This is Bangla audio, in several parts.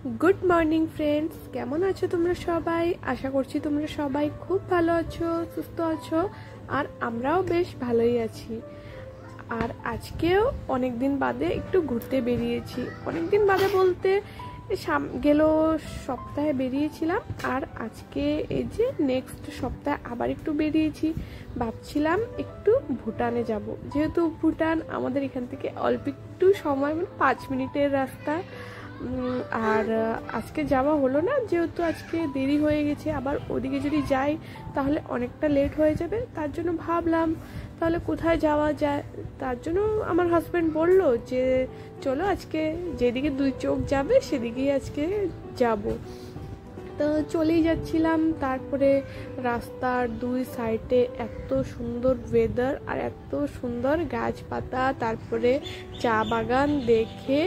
গুড মর্নিং ফ্রেন্ডস, কেমন আছো তোমরা সবাই? আশা করছি তোমরা সবাই খুব ভালো আছো, সুস্থ আছো, আর আমরাও বেশ ভালোই আছি। আর আজকেও অনেক দিন বাদে একটু ঘুরতে বেরিয়েছি। অনেক দিন বাদে বলতে গেল সপ্তাহে বেরিয়েছিলাম, আর আজকে এই যে নেক্সট সপ্তাহে আবার একটু বেরিয়েছি। ভাবছিলাম একটু ভুটানে যাব, যেহেতু ভুটান আমাদের এখান থেকে অল্প একটু সময়, মানে 5 মিনিটের রাস্তা। আর আজকে যাওয়া হলো না, যেহেতু আজকে দেরি হয়ে গেছে। আবার ওদিকে যদি যাই তাহলে অনেকটা লেট হয়ে যাবে। তার জন্য ভাবলাম তাহলে কোথায় যাওয়া যায়। তার জন্য আমার হাজব্যান্ড বলল যে চলো আজকে যেদিকে 2 চোখ যাবে সেদিকেই আজকে যাব। তো চলেই যাচ্ছিলাম। তারপরে রাস্তার 2 সাইডে এত সুন্দর ওয়েদার আর এত সুন্দর গাছপাতা, তারপরে চা বাগান দেখে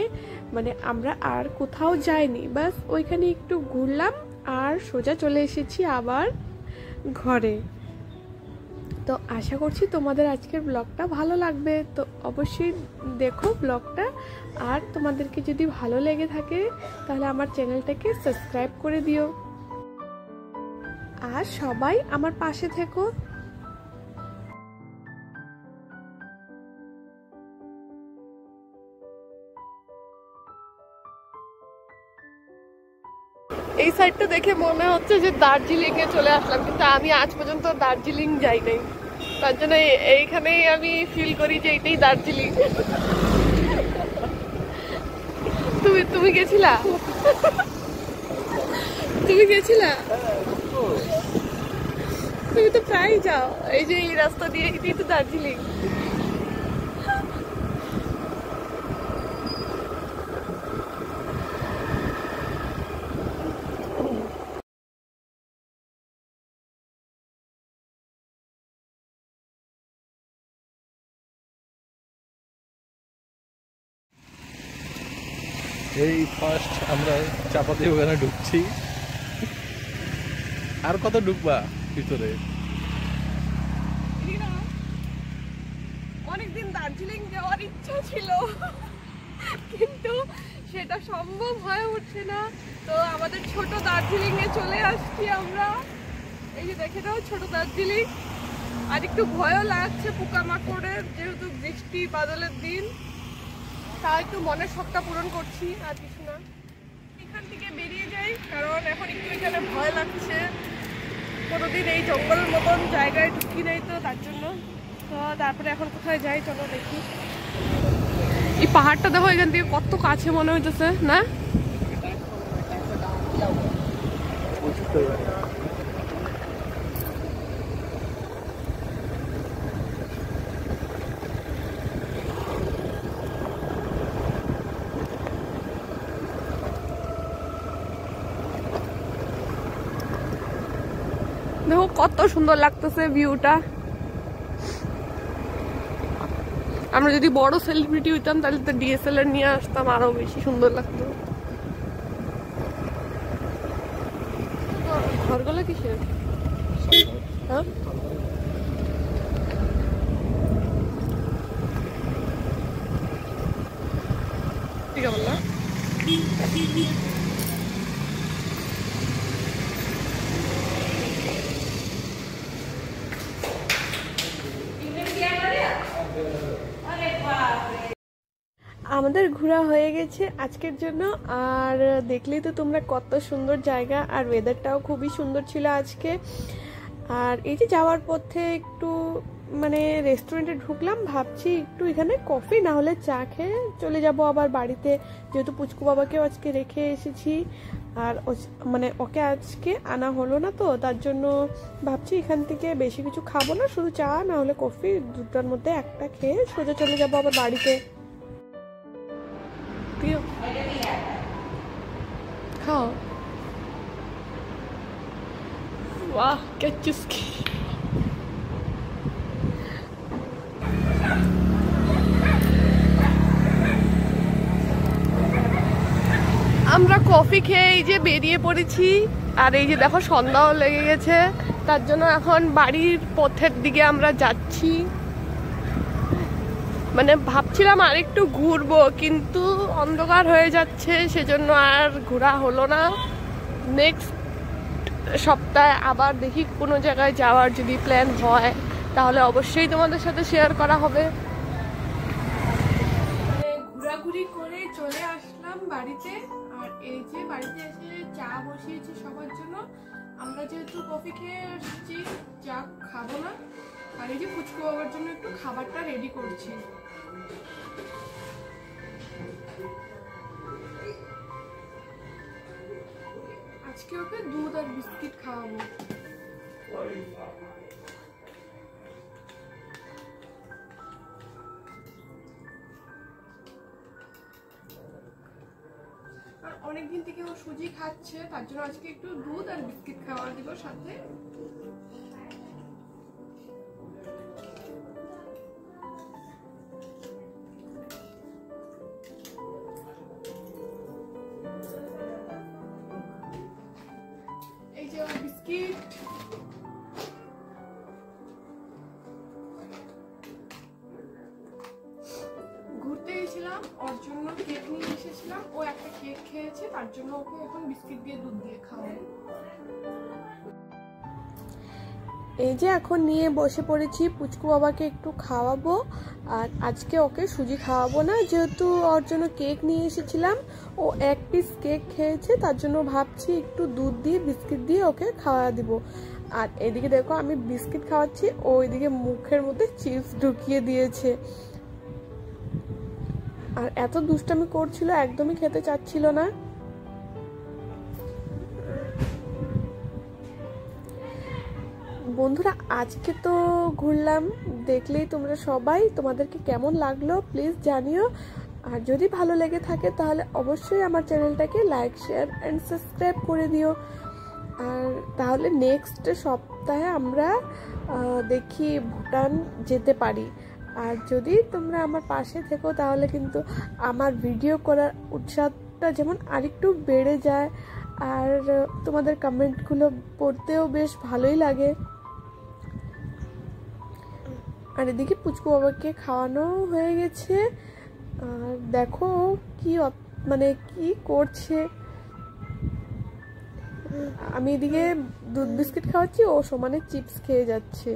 মানে আমরা আর কোথাও যাইনি, বাস ওইখানে একটু ঘুরলাম আর সোজা চলে এসেছি আবার ঘরে। তো আশা করছি তোমাদের আজকের ব্লগটা ভালো লাগবে, তো অবশ্যই দেখো ব্লগটা। আর তোমাদেরকে যদি ভালো লেগে থাকে তাহলে আমার চ্যানেলটাকে সাবস্ক্রাইব করে দিও, আর সবাই আমার পাশে থেকো। এই সাইডটা দেখে মনে হচ্ছে যে দার্জিলিং এ চলে আসলাম, কিন্তু আমি আজ পর্যন্ত দার্জিলিং যাই নাই। তার জন্য এইখানেই আমি ফিল করি যে এটাই দার্জিলিং। তুমি গেছিলা? তুমি গেছিলা? তুমি তো প্রায় যাও, এই যে এই রাস্তা দিয়ে, এটাই তো দার্জিলিং। এই ফার্স্ট আমরা চাপাতি ওখানে ঢুকছি। আর কত ঢুকবা ভিতরে? অনেকদিন দার্জিলিং যাওয়ার ইচ্ছা ছিল, কিন্তু সেটা সম্ভব হয়ে উঠছে না। তো আমাদের ছোট দার্জিলিং এ চলে আসছি আমরা। এই যে দেখে দাও, ছোট দার্জিলিং। আর একটু ভয়ও লাগছে পোকামাকড়ের, যেহেতু বৃষ্টি বাদলের দিন। তাই একটু মনের শখটা পূরণ করছি, আর কিছু না। এখান থেকে বেরিয়ে যাই, কারণ এখন একটু এখানে ভয় লাগছে। কোনোদিন এই জঙ্গলের মতন জায়গায় ঢুকি নাই তো, তার জন্য। তো তারপরে এখন কোথায় যাই চলো দেখি। এই পাহাড়টা দেখো এখান থেকে কত কাছে মনে হইতেছে না? দেখো কত সুন্দর লাগতেছে ভিউটা। আমরা যদি বড় সেলিব্রিটি হইতাম তাহলে তো ডিএসএলআর নিয়ে আসতাম, আরো বেশি সুন্দর লাগতো। ঘরগুলো কিসের? হ্যাঁ, ঠিক আছে বললা। আমাদের ঘোরা হয়ে গেছে আজকের জন্য। আর দেখলেই তো তোমরা কত সুন্দর জায়গা, আর ওয়েদারটাও খুবই সুন্দর ছিল আজকে। আর এই যে যাওয়ার পথে একটু মানে রেস্টুরেন্টে ঢুকলাম, ভাবছি একটু এখানে কফি না হলে চা খেয়ে চলে যাব আবার বাড়িতে, যেহেতু পুচকু বাবাকেও আজকে রেখে এসেছি। আর মানে ওকে আজকে আনা হলো না, তো তার জন্য ভাবছি এখান থেকে বেশি কিছু খাবো না, শুধু চা না হলে কফি, দুটার মধ্যে একটা খেয়ে সোজা চলে যাবো আবার বাড়িতে। খাও। वाह क्या चुस्की। আমরা কফি খেয়ে এই যে বেরিয়ে পড়েছি। আর এই যে দেখো সন্ধ্যাও লেগে গেছে, তার জন্য এখন বাড়ির পথের দিকে আমরা যাচ্ছি। মানে ভাবছিলাম আর একটু ঘুরবো, কিন্তু অন্ধকার হয়ে যাচ্ছে, সেজন্য আর ঘোরা হলো না। নেক্সট সপ্তাহে আবার দেখি কোনো জায়গায় যাওয়ার যদি প্ল্যান হয় তাহলে অবশ্যই তোমাদের সাথে শেয়ার করা হবে। মানে ঘোরাঘুরি করে চলে আসলাম বাড়িতে। আর এই যে বাড়িতে এসে চা বসিয়েছি সবার জন্য। আমরা যেহেতু কফি খেয়ে আসছি, চা খাবো না। আর এই যে পুচকু বাবার জন্য একটু খাবারটা রেডি করছি। আজকে ওকে দুধ আর বিস্কিট খাওয়াবো। অনেকদিন থেকে ও সুজি খাচ্ছে, তার জন্য আজকে একটু দুধ আর বিস্কিট খাওয়া দিব সাথে। এই যে বিস্কিট, ঘুরতে গেছিলাম, ওর জন্য কেক নিয়ে এসেছিলাম। ও একটা কেক খেয়েছে, তার জন্য ওকে এখন বিস্কিট দিয়ে দুধ দিয়ে খাওয়াবো। এই যে এখন নিয়ে বসে পড়েছি, পুচকু বাবাকে একটু খাওয়াবো। আর আজকে ওকে সুজি খাওয়াবো না, যেহেতু ওর জন্য কেক নিয়ে এসেছিলাম। ও এক পিস কেক খেয়েছে, তার জন্য ভাবছি একটু দুধ দিয়ে বিস্কিট দিয়ে ওকে খাওয়া দিব। আর এদিকে দেখো আমি বিস্কিট খাওয়াচ্ছি, ও এদিকে মুখের মধ্যে চিপস ঢুকিয়ে দিয়েছে। আর এত দুষ্টামি করছিল, একদমই খেতে চাচ্ছিল না। বন্ধুরা আজকে তো ঘুরলাম, দেখলেই তোমরা সবাই, তোমাদেরকে কেমন লাগলো প্লিজ জানিও। আর যদি ভালো লেগে থাকে তাহলে অবশ্যই আমার চ্যানেলটাকে লাইক, শেয়ার অ্যান্ড সাবস্ক্রাইব করে দিও। আর তাহলে নেক্সট সপ্তাহে আমরা দেখি ভুটান যেতে পারি। আর যদি তোমরা আমার পাশে থেকো তাহলে কিন্তু আমার ভিডিও করার উৎসাহটা যেমন আরেকটু বেড়ে যায়। আর তোমাদের কমেন্টগুলো পড়তেও বেশ ভালোই লাগে। আর এদিকে পুচকু বাবাকে খাওয়ানো হয়ে গেছে। আর দেখো কি মানে কি করছে। আমি এদিকে দুধ বিস্কিট খাওয়াচ্ছি, ও সমানে চিপস খেয়ে যাচ্ছে।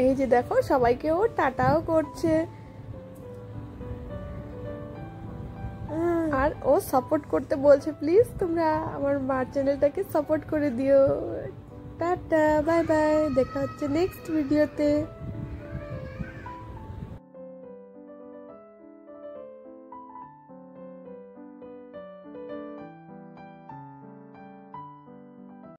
এই যে দেখো সবাইকে ও টাটাও করছে। আর ও সাপোর্ট করতে বলছে, প্লিজ তোমরা আমার মার চ্যানেলটাকে সাপোর্ট করে দিও। টাটা, বাই বাই, দেখা হচ্ছে নেক্সট ভিডিওতে।